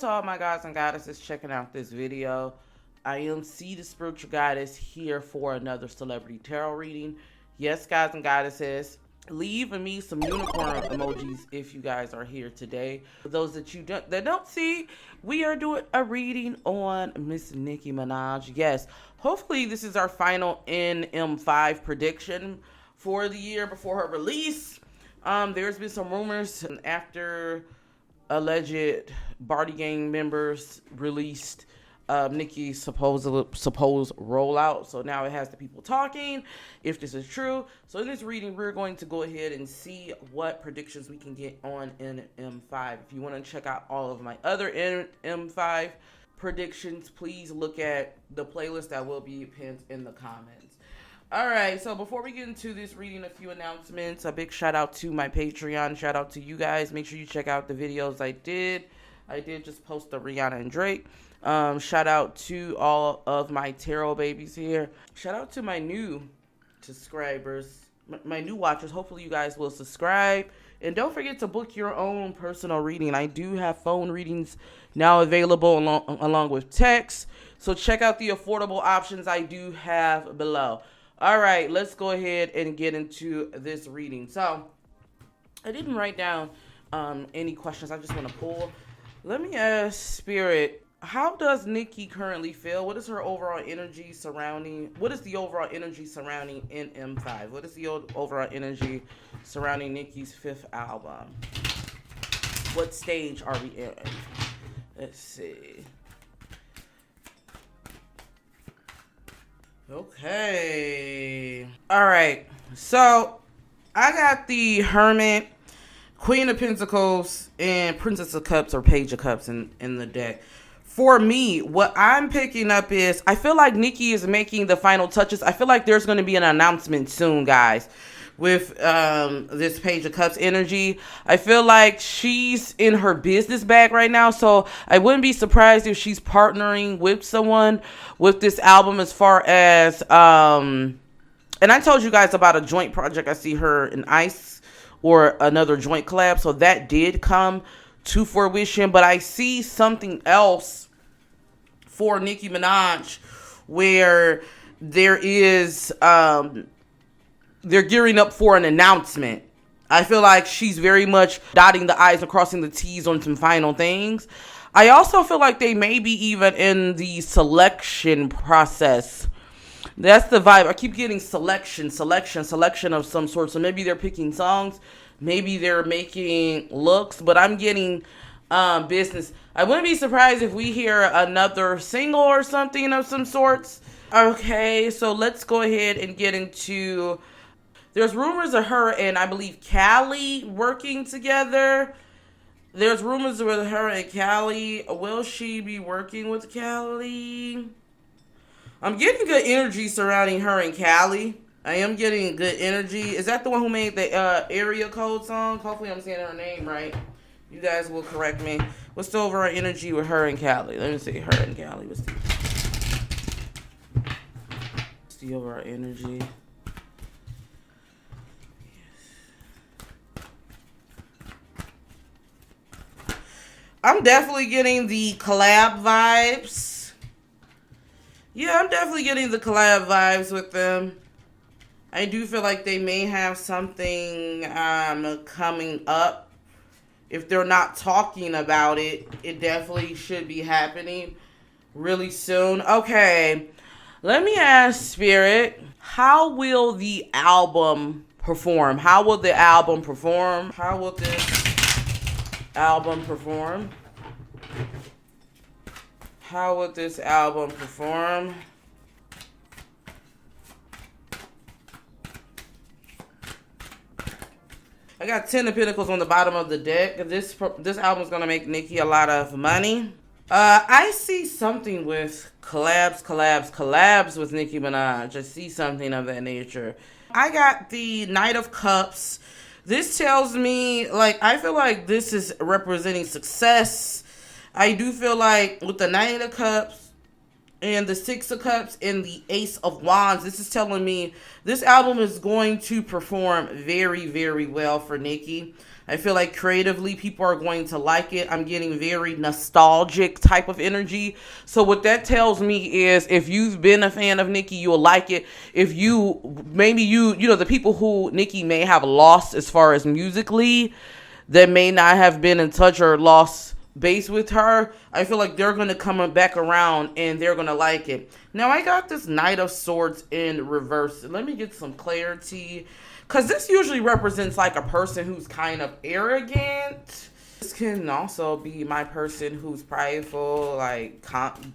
to all my guys and goddesses checking out this video. I am C, the spiritual goddess, here for another celebrity tarot reading. Yes, guys and goddesses, leave me some unicorn emojis if you guys are here today. For those that don't see, we are doing a reading on Miss Nicki Minaj. Yes, hopefully this is our final NM5 prediction for the year before her release. There's been some rumors after alleged Barty Gang members released Nicki's supposed rollout. So now it has the people talking if this is true. So in this reading, we're going to go ahead and see what predictions we can get on NM5. If you want to check out all of my other NM5 predictions, please look at the playlist that will be pinned in the comments. All right, so before we get into this reading, a few announcements. A big shout out to my Patreon. Shout out to you guys. Make sure you check out the videos I did. I did just post the Rihanna and Drake. Shout out to all of my tarot babies here. Shout out to my new subscribers, my new watchers. Hopefully you guys will subscribe. And don't forget to book your own personal reading. I do have phone readings now available along with text. So check out the affordable options I do have below. All right, let's go ahead and get into this reading. So I didn't write down any questions. I just want to pull. Let me ask Spirit, how does Nicki currently feel? What is her overall energy surrounding? What is the overall energy surrounding NM5? What is the overall energy surrounding Nicki's 5th album? What stage are we in? Let's see. Okay. All right. So I got the Hermit, Queen of Pentacles, and Princess of Cups or Page of Cups in the deck. For me, what I'm picking up is I feel like Nicki is making the final touches. I feel like there's going to be an announcement soon, guys, with this Page of Cups energy. I feel like she's in her business bag right now, so I wouldn't be surprised if she's partnering with someone with this album as far as and I told you guys about a joint project. I see her in Ice or another joint collab, so that did come to fruition. But I see something else for Nicki Minaj where there is they're gearing up for an announcement. I feel like she's very much dotting the I's and crossing the T's on some final things. I also feel like they may be even in the selection process. That's the vibe. I keep getting selection of some sort. So maybe they're picking songs. Maybe they're making looks. But I'm getting business. I wouldn't be surprised if we hear another single or something of some sorts. Okay, so let's go ahead and get into... There's rumors of her and I believe Cali working together. There's rumors with her and Cali. Will she be working with Cali? I'm getting good energy surrounding her and Cali. I am getting good energy. Is that the one who made the area code song? Hopefully I'm saying her name right. You guys will correct me. What's the overall energy with her and Cali? Let me see. Her and Cali. What's the overall energy? I'm definitely getting the collab vibes. Yeah, I'm definitely getting the collab vibes with them. I do feel like they may have something coming up. If they're not talking about it, it definitely should be happening really soon. Okay, let me ask Spirit, how will the album perform? How will the album perform? How will this album perform? How would this album perform? I got 10 of Pentacles on the bottom of the deck. This album is gonna make Nicki a lot of money. I see something with collabs with Nicki Minaj. I see something of that nature. I got the Knight of Cups. This tells me, like, I feel like this is representing success. I do feel like with the Knight of Cups and the Six of Cups and the Ace of Wands. This is telling me this album is going to perform very, very well for Nicki. I feel like creatively people are going to like it. I'm getting very nostalgic type of energy. So what that tells me is if you've been a fan of Nicki, you'll like it. If you, maybe you know, the people who Nicki may have lost as far as musically, that may not have been in touch or lost base with her, I feel like they're going to come back around and they're going to like it. Now, I got this Knight of Swords in reverse. Let me get some clarity, because this usually represents like a person who's kind of arrogant. This can also be my person who's prideful. Like,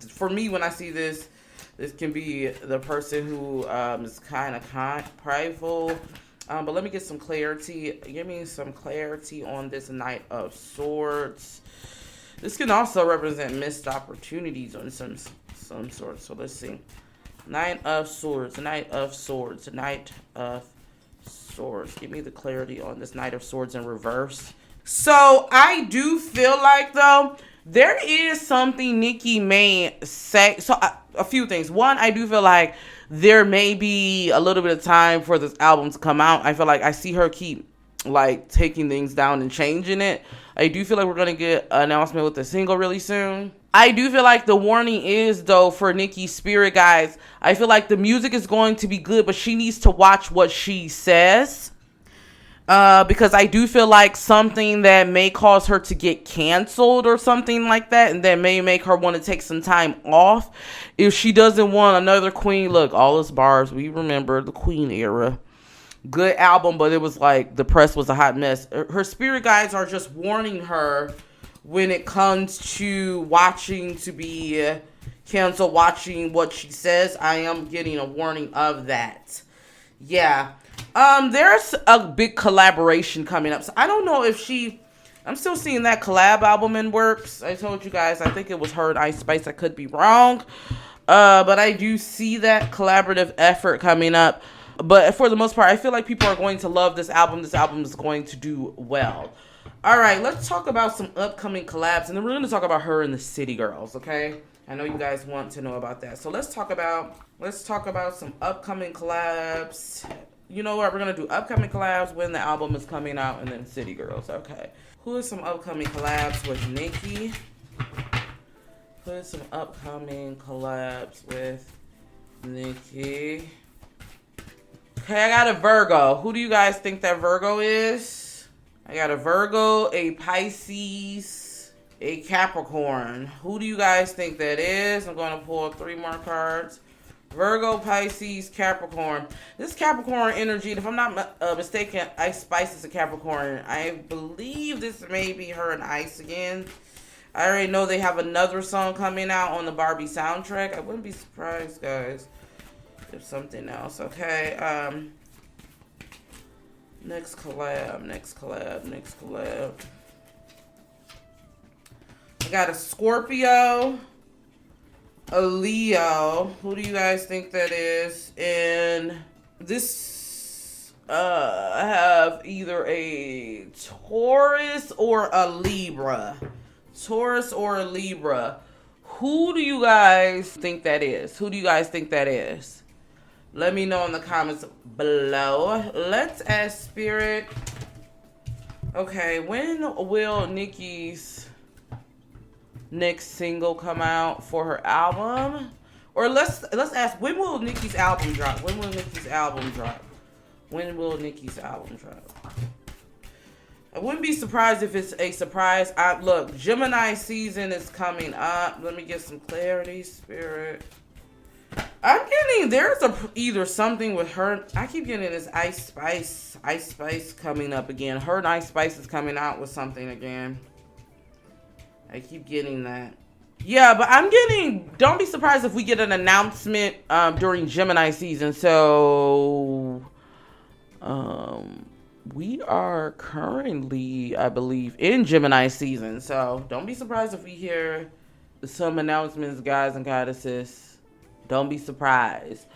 for me, when I see this, this can be the person who is kind of prideful. But let me get some clarity. Give me some clarity on this Knight of Swords. This can also represent missed opportunities on some sort. So let's see. Knight of Swords, Knight of Swords, Knight of Swords. Give me the clarity on this Knight of Swords in reverse. So I do feel like, though, there is something Nicki may say. So a few things. One, I do feel like there may be a little bit of time for this album to come out. I feel like I see her keep like taking things down and changing it. I do feel like we're going to get an announcement with the single really soon. I do feel like the warning is, though, for Nicki's spirit guys, I feel like the music is going to be good, but she needs to watch what she says. Because I do feel like something that may cause her to get canceled or something like that, and that may make her want to take some time off. If she doesn't want another Queen, look, all us bars, we remember the Queen era. Good album, but it was like the press was a hot mess. Her spirit guides are just warning her when it comes to watching to be canceled, watching what she says. I am getting a warning of that. Yeah. There's a big collaboration coming up. So I don't know if I'm still seeing that collab album in works. I told you guys, I think it was her and Ice Spice. I could be wrong. But I do see that collaborative effort coming up. But for the most part, I feel like people are going to love this album. This album is going to do well. All right, let's talk about some upcoming collabs. And then we're going to talk about her and the City Girls, okay? I know you guys want to know about that. So let's talk about some upcoming collabs. You know what? We're going to do upcoming collabs when the album is coming out, and then City Girls, okay? Who is some upcoming collabs with Nicki? Who is some upcoming collabs with Nicki? Okay, I got a Virgo. Who do you guys think that Virgo is? I got a Virgo, a Pisces, a Capricorn. Who do you guys think that is? I'm going to pull 3 more cards. Virgo, Pisces, Capricorn. This Capricorn energy, if I'm not mistaken, Ice Spice is a Capricorn. I believe this may be her and Ice again. I already know they have another song coming out on the Barbie soundtrack. I wouldn't be surprised, guys, if something else. Okay. Next collab. I got a Scorpio, a Leo. Who do you guys think that is? And this, I have either a Taurus or a Libra. Who do you guys think that is? Let me know in the comments below. Let's ask Spirit. Okay, when will Nicki's next single come out for her album? Or let's ask, when will Nicki's album drop? I wouldn't be surprised if it's a surprise. Look, Gemini season is coming up. Let me get some clarity, Spirit. I'm getting, there's either something with her. I keep getting this Ice Spice coming up again. Her and Ice Spice is coming out with something again. I keep getting that. Yeah, but I'm getting, don't be surprised if we get an announcement during Gemini season. So, we are currently, I believe, in Gemini season. So, don't be surprised if we hear some announcements, guys and goddesses. Don't be surprised.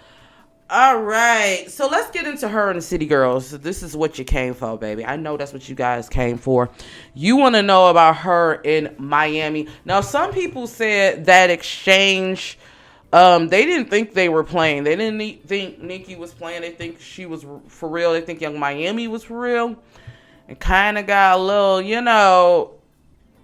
All right. So let's get into her and the City Girls. This is what you came for, baby. I know that's what you guys came for. You want to know about her in Miami. Now, some people said that exchange They didn't think they were playing. They didn't think Nicki was playing. They think she was for real. They think Young Miami was for real. And kind of got a little, you know,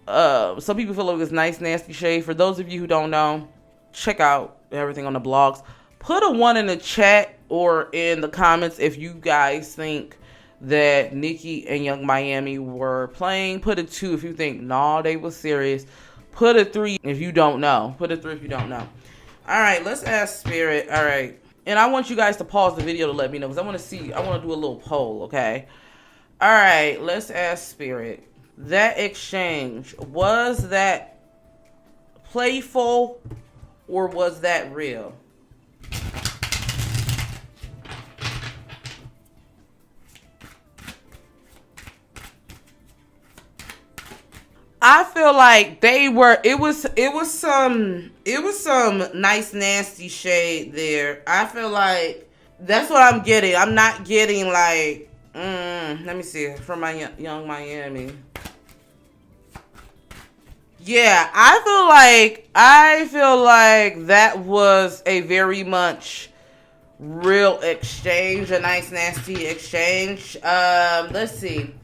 some people feel it was nice, nasty shade. For those of you who don't know, check out everything on the blogs. Put a 1 in the chat or in the comments if you guys think that Nicki and Young Miami were playing. Put a 2 if you think, nah, they was serious. Put a 3 if you don't know. Put a 3 if you don't know. All right, let's ask Spirit. All right. And I want you guys to pause the video to let me know, because I want to do a little poll, okay? All right, let's ask Spirit. That exchange, was that playful or was that real? I feel like they were, it was some nice nasty shade there. I feel like that's what I'm getting. I'm not getting like, let me see, from my Young Miami. Yeah, I feel like that was a very much real exchange, a nice nasty exchange. Let's see.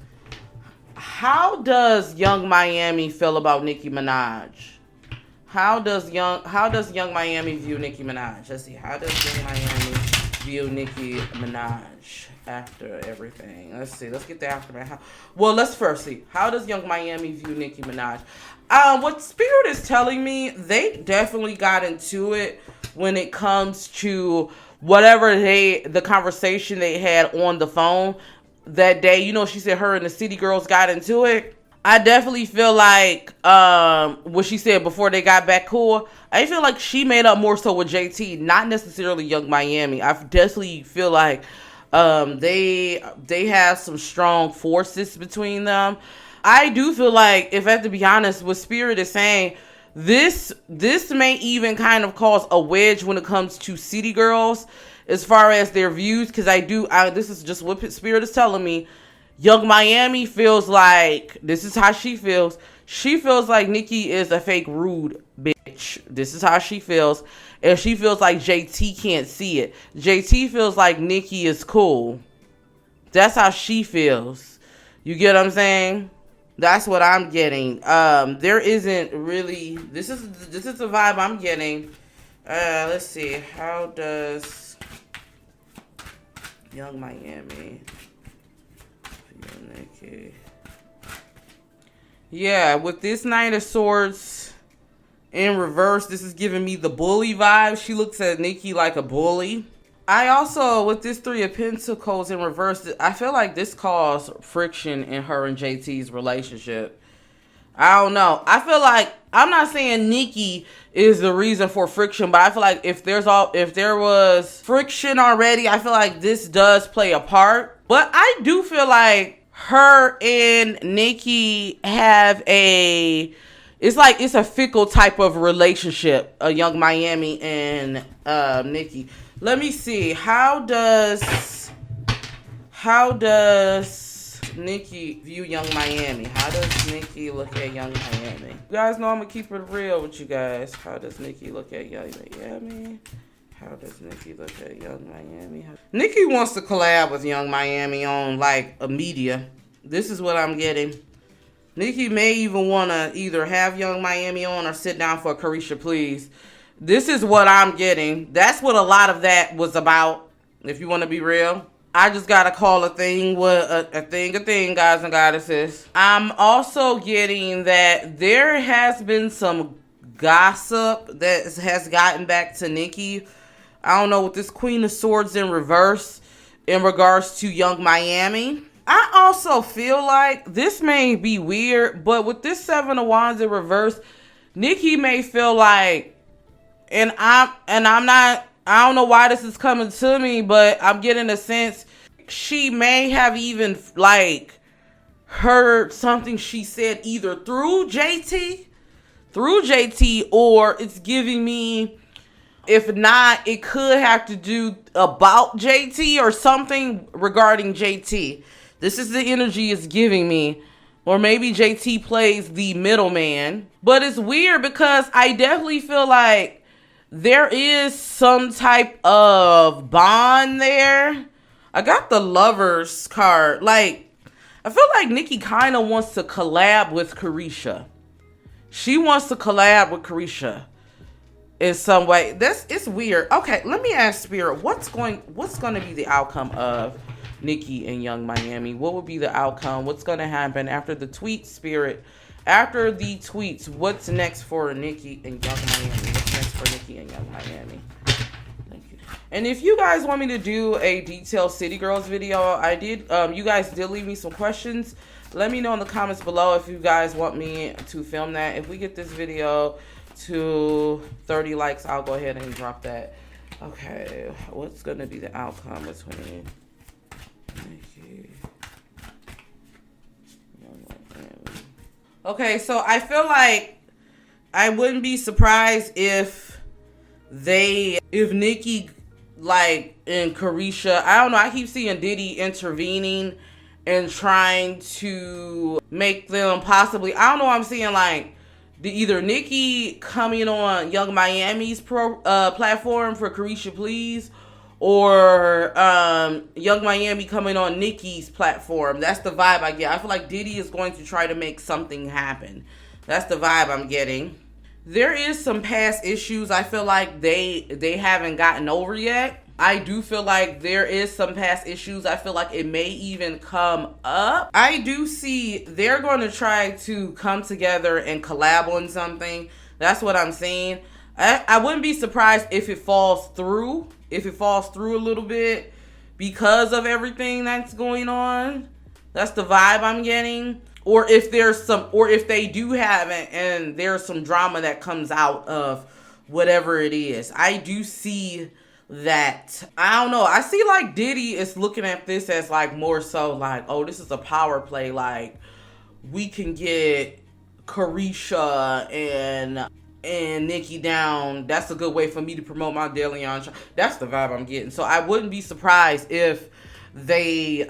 How does Young Miami feel about Nicki Minaj? How does Young Miami view Nicki Minaj? Let's see. How does Young Miami view Nicki Minaj after everything? Let's see. Let's get the aftermath. Well, let's first see. How does Young Miami view Nicki Minaj? What Spirit is telling me, they definitely got into it when it comes to whatever the conversation they had on the phone that day. You know, she said her and the City Girls got into it. I definitely feel like what she said before they got back cool, I feel like she made up more so with JT, not necessarily Young Miami. I definitely feel like they have some strong forces between them. I do feel like, if I have to be honest, what Spirit is saying, this may even kind of cause a wedge when it comes to City Girls as far as their views, because this is just what Spirit is telling me. Young Miami feels like, this is how she feels. She feels like Nicki is a fake rude bitch. This is how she feels. And she feels like JT can't see it. JT feels like Nicki is cool. That's how she feels. You get what I'm saying? That's what I'm getting. There isn't really, this is the vibe I'm getting. Let's see. How does Young Miami feel Nicki? Yeah, with this Knight of Swords in reverse, this is giving me the bully vibe. She looks at Nicki like a bully. I also, with this 3 of Pentacles in reverse, I feel like this caused friction in her and JT's relationship. I don't know. I feel like, I'm not saying Nicki is the reason for friction, but I feel like if there was friction already, I feel like this does play a part. But I do feel like her and Nicki have it's a fickle type of relationship, a Young Miami and Nicki. Let me see. How does Nicki view Young Miami? How does Nicki look at Young Miami? You guys know I'm gonna keep it real with you guys. How does Nicki look at Young Miami? How does Nicki look at Young Miami? Nicki wants to collab with Young Miami on like a media. This is what I'm getting. Nicki may even want to either have Young Miami on or sit down for a CARESHA Please. This is what I'm getting. That's what a lot of that was about, if you want to be real. I just got to call a thing a thing, guys and goddesses. I'm also getting that there has been some gossip that has gotten back to Nicki. I don't know, with this Queen of Swords in reverse in regards to Young Miami. I also feel like this may be weird, but with this 7 of Wands in reverse, Nicki may feel like, I don't know why this is coming to me, but I'm getting a sense she may have even like heard something she said either through JT, or it's giving me, if not, it could have to do about JT or something regarding JT. This is the energy it's giving me. Or maybe JT plays the middleman. But it's weird because I definitely feel like there is some type of bond there. I got the lovers card. Like, I feel like Nicki kind of wants to collab with CARESHA. She wants to collab with CARESHA in some way. It's weird. Okay, let me ask Spirit, what's going to be the outcome of Nicki and Young Miami? What would be the outcome? What's going to happen after the tweet, Spirit? After the tweets, what's next for Nicki and Young Miami? What's next for Nicki and Young Miami? Thank you. And if you guys want me to do a detailed City Girls video, I did. You guys did leave me some questions. Let me know in the comments below if you guys want me to film that. If we get this video to 30 likes, I'll go ahead and drop that. Okay, what's going to be the outcome between Nicki? Okay, so I feel like I wouldn't be surprised if Nicki, like, and CARESHA, I don't know, I keep seeing Diddy intervening and trying to make them possibly, I don't know, I'm seeing like either Nicki coming on Young Miami's platform for CARESHA Please, or Young Miami coming on Nicki's platform. That's the vibe I get. I feel like Diddy is going to try to make something happen. That's the vibe I'm getting. There is some past issues I feel like they haven't gotten over yet. I do feel like there is some past issues. I feel like it may even come up. I do see they're going to try to come together and collab on something. That's what I'm seeing. I wouldn't be surprised if it falls through. If it falls through a little bit because of everything that's going on. That's the vibe I'm getting. Or if they do have it and there's some drama that comes out of whatever it is. I do see that. I don't know. I see like Diddy is looking at this as like more so like, oh, this is a power play. Like, we can get CARESHA and Nicki down. That's a good way for me to promote my daily on. That's the vibe I'm getting. So I wouldn't be surprised if they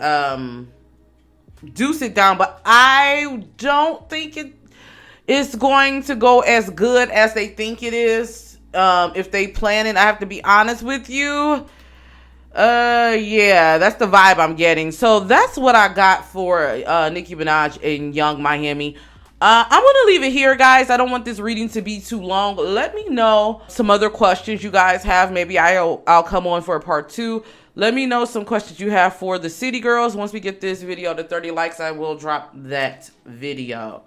do sit down, but I don't think it's going to go as good as they think it is. If they plan it, I have to be honest with you. Yeah, that's the vibe I'm getting. So that's what I got for Nicki Minaj and Young Miami. I'm going to leave it here, guys. I don't want this reading to be too long. Let me know some other questions you guys have. Maybe I'll come on for a part 2. Let me know some questions you have for the City Girls. Once we get this video to 30 likes, I will drop that video.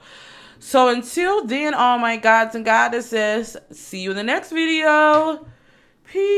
So until then, all my gods and goddesses, see you in the next video. Peace.